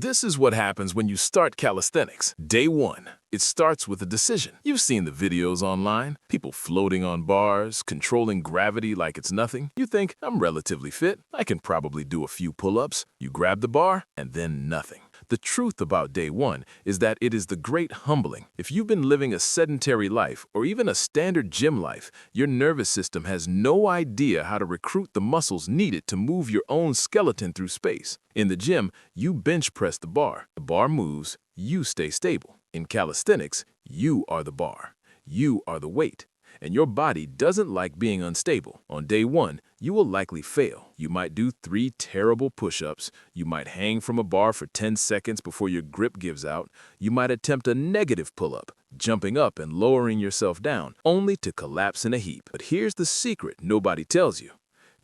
This is what happens when you start calisthenics. Day 1. It starts with a decision. You've seen the videos online, people floating on bars, controlling gravity like it's nothing. You think, I'm relatively fit, I can probably do a few pull-ups. You grab the bar, and then nothing. The truth about day 1 is that it is the great humbling. If you've been living a sedentary life or even a standard gym life, your nervous system has no idea how to recruit the muscles needed to move your own skeleton through space. In the gym, you bench press the bar moves, you stay stable. In calisthenics, you are the bar. You are the weight. And your body doesn't like being unstable. On day 1, you will likely fail. You might do 3 terrible push-ups. You might hang from a bar for 10 seconds before your grip gives out. You might attempt a negative pull-up, jumping up and lowering yourself down, only to collapse in a heap. But here's the secret nobody tells you.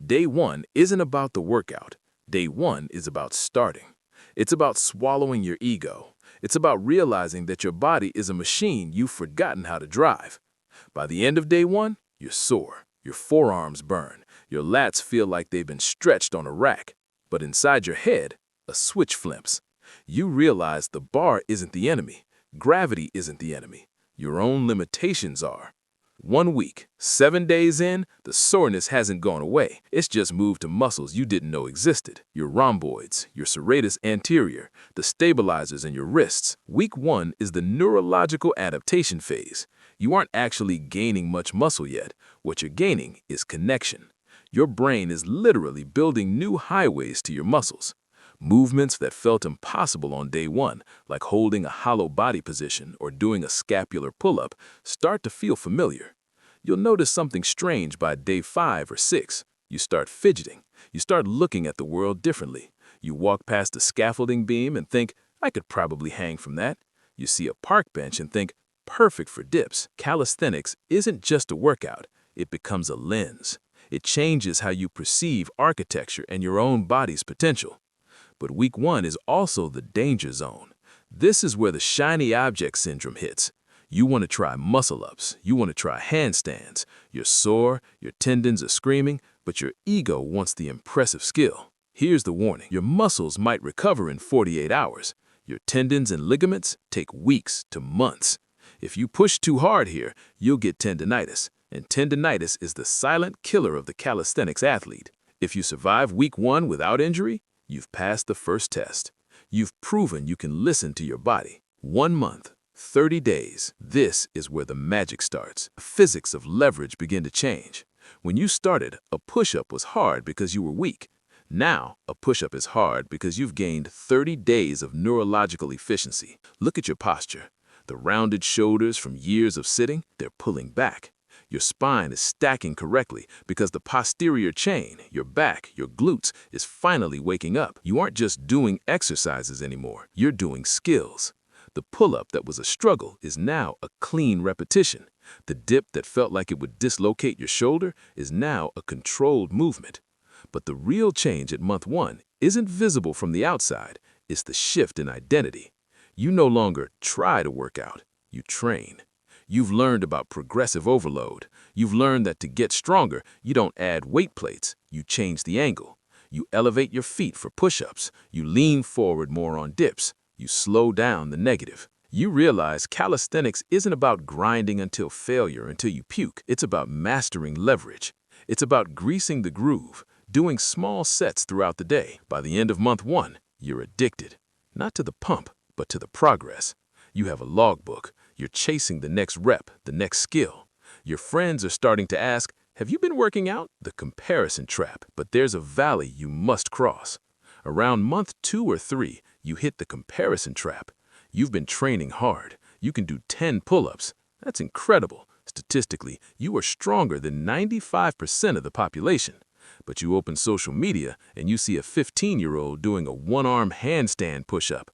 Day 1 isn't about the workout. Day 1 is about starting. It's about swallowing your ego. It's about realizing that your body is a machine you've forgotten how to drive. By the end of day 1, you're sore, your forearms burn, your lats feel like they've been stretched on a rack. But inside your head, a switch flips. You realize the bar isn't the enemy, gravity isn't the enemy, your own limitations are. 1 week, 7 days in, the soreness hasn't gone away. It's just moved to muscles you didn't know existed. Your rhomboids, your serratus anterior, the stabilizers in your wrists. Week 1 is the neurological adaptation phase. You aren't actually gaining much muscle yet. What you're gaining is connection. Your brain is literally building new highways to your muscles. Movements that felt impossible on day 1, like holding a hollow body position or doing a scapular pull-up, start to feel familiar. You'll notice something strange by day 5 or 6. You start fidgeting. You start looking at the world differently. You walk past a scaffolding beam and think, I could probably hang from that. You see a park bench and think, perfect for dips. Calisthenics isn't just a workout. It becomes a lens. It changes how you perceive architecture and your own body's potential. But week 1 is also the danger zone. This is where the shiny object syndrome hits. You want to try muscle-ups. You want to try handstands. You're sore, your tendons are screaming, but your ego wants the impressive skill. Here's the warning. Your muscles might recover in 48 hours. Your tendons and ligaments take weeks to months. If you push too hard here, you'll get tendinitis. And tendinitis is the silent killer of the calisthenics athlete. If you survive week 1 without injury, you've passed the first test. You've proven you can listen to your body. 1 month, 30 days. This is where the magic starts. The physics of leverage begin to change. When you started, a push-up was hard because you were weak. Now, a push-up is hard because you've gained 30 days of neurological efficiency. Look at your posture. The rounded shoulders from years of sitting, they're pulling back. Your spine is stacking correctly because the posterior chain, your back, your glutes, is finally waking up. You aren't just doing exercises anymore. You're doing skills. The pull-up that was a struggle is now a clean repetition. The dip that felt like it would dislocate your shoulder is now a controlled movement. But the real change at month 1 isn't visible from the outside. It's the shift in identity. You no longer try to work out. You train. You've learned about progressive overload. You've learned that to get stronger, you don't add weight plates. You change the angle. You elevate your feet for push-ups. You lean forward more on dips. You slow down the negative. You realize calisthenics isn't about grinding until failure, until you puke. It's about mastering leverage. It's about greasing the groove, doing small sets throughout the day. By the end of month 1, you're addicted. Not to the pump, but to the progress. You have a logbook. You're chasing the next rep, the next skill. Your friends are starting to ask, have you been working out? The comparison trap. But there's a valley you must cross. Around month 2 or 3, you hit the comparison trap. You've been training hard. You can do 10 pull-ups. That's incredible. Statistically, you are stronger than 95% of the population. But you open social media and you see a 15-year-old doing a one-arm handstand push-up.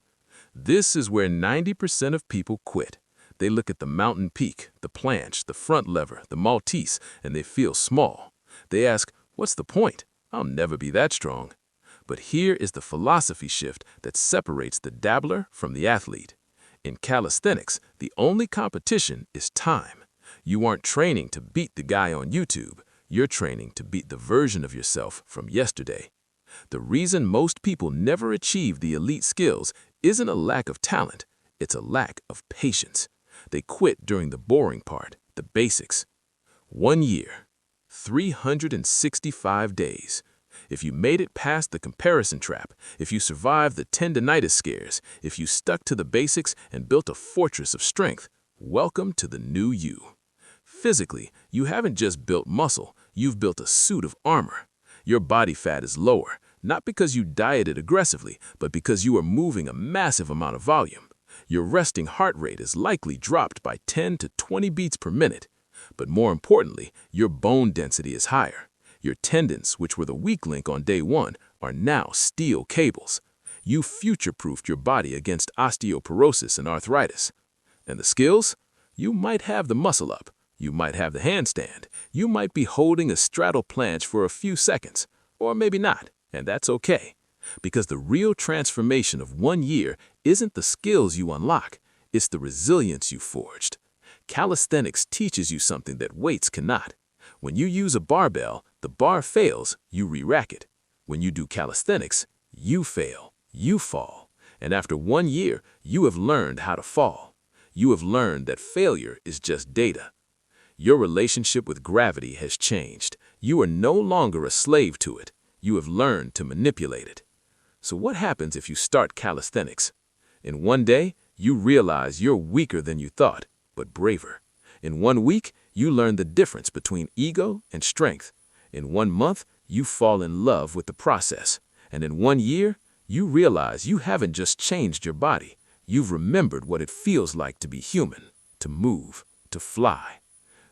This is where 90% of people quit. They look at the mountain peak, the planche, the front lever, the Maltese, and they feel small. They ask, what's the point? I'll never be that strong. But here is the philosophy shift that separates the dabbler from the athlete. In calisthenics, the only competition is time. You aren't training to beat the guy on YouTube. You're training to beat the version of yourself from yesterday. The reason most people never achieve the elite skills isn't a lack of talent, it's a lack of patience. They quit during the boring part, the basics. 1 year, 365 days. If you made it past the comparison trap, if you survived the tendinitis scares, if you stuck to the basics and built a fortress of strength, welcome to the new you. Physically, you haven't just built muscle, you've built a suit of armor. Your body fat is lower, not because you dieted aggressively, but because you are moving a massive amount of volume. Your resting heart rate is likely dropped by 10 to 20 beats per minute. But more importantly, your bone density is higher. Your tendons, which were the weak link on day one, are now steel cables. You future-proofed your body against osteoporosis and arthritis. And the skills? You might have the muscle up. You might have the handstand. You might be holding a straddle planche for a few seconds. Or maybe not, and that's okay. Because the real transformation of 1 year isn't the skills you unlock, it's the resilience you forged. Calisthenics teaches you something that weights cannot. When you use a barbell, the bar fails, you re-rack it. When you do calisthenics, you fail, you fall. And after 1 year, you have learned how to fall. You have learned that failure is just data. Your relationship with gravity has changed. You are no longer a slave to it. You have learned to manipulate it. So what happens if you start calisthenics? In 1 day, you realize you're weaker than you thought, but braver. In 1 week, you learn the difference between ego and strength. In 1 month, you fall in love with the process. And in 1 year, you realize you haven't just changed your body. You've remembered what it feels like to be human, to move, to fly.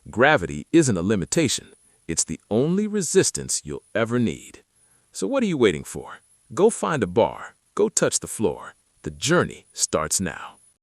Gravity isn't a limitation. It's the only resistance you'll ever need. So what are you waiting for? Go find a bar. Go touch the floor. The journey starts now.